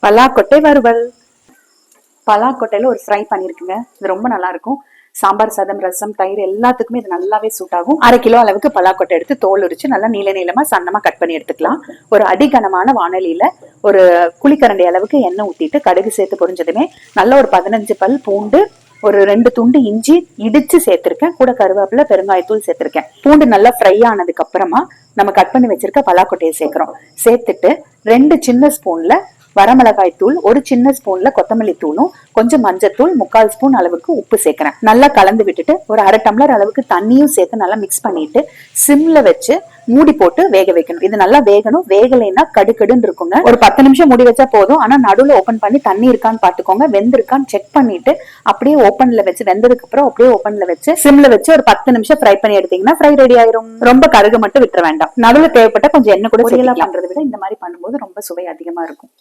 பலாக்கொட்டை வறுவல். பலாக்கொட்டையில ஒரு ஃப்ரை பண்ணிருக்குங்க. இது ரொம்ப நல்லா இருக்கும். சாம்பார் சாதம், ரசம், தயிர் எல்லாத்துக்குமே இது நல்லாவே சூட் ஆகும். 1/2 கிலோ அளவுக்கு பலாக்கொட்டை எடுத்து தோல் உரிச்சு நல்லா நீள நீளமா சன்னமா கட் பண்ணி எடுத்துக்கலாம். ஒரு அடிகனமான வானலியில ஒரு குழிக்கரண்டி அளவுக்கு எண்ணெய் ஊத்திட்டு கடுகு சேர்த்து பொரிஞ்சதுமே நல்ல ஒரு 15 பல் பூண்டு, ஒரு 2 துண்டு இஞ்சி இடிச்சு சேர்த்திருக்கேன். கூட கருவேப்பிலை, பெருங்காயத்தூள் சேர்த்திருக்கேன். பூண்டு நல்லா ஃப்ரை ஆனதுக்கு அப்புறமா நம்ம கட் பண்ணி வச்சிருக்க பலாக்கொட்டையை சேர்க்கிறோம். சேர்த்துட்டு 2 சின்ன ஸ்பூன்ல வரமிளகாய் தூள், ஒரு சின்ன ஸ்பூன்ல கொத்தமல்லி தூளும், கொஞ்சம் மஞ்சத்தூள், 3/4 ஸ்பூன் அளவுக்கு உப்பு சேர்க்கிறேன். நல்லா கலந்து விட்டுட்டு ஒரு 1/2 டம்ளர் அளவுக்கு தண்ணியும் சேர்த்து நல்லா மிக்ஸ் பண்ணிட்டு சிம்ல வச்சு மூடி போட்டு வேக வைக்கணும். இது நல்லா வேகணும். வேகலைன்னா கடுக்கடுன்னு இருக்குங்க. ஒரு 10 நிமிஷம் மூடி வச்சா போதும். ஆனா நடுவுல ஓபன் பண்ணி தண்ணி இருக்கான்னு பாத்துக்கோங்க. வெந்திருக்கான்னு செக் பண்ணிட்டு அப்படியே ஓபன்ல வச்சு, வெந்ததுக்கு அப்புறம் அப்படியே ஓபன்ல வச்சு சிம்ல வச்சு ஒரு 10 நிமிஷம் ஃப்ரை பண்ணி எடுத்தீங்கன்னா ஃப்ரை ரெடி ஆயிரும். ரொம்ப கருகு மட்டும் விட்டுற வேண்டாம். நடுவுல தேவைப்பட்ட கொஞ்சம் எண்ணெய் கூட பொரியலா பண்றதை விட இந்த மாதிரி பண்ணும்போது ரொம்ப சுவை அதிகமா இருக்கும்.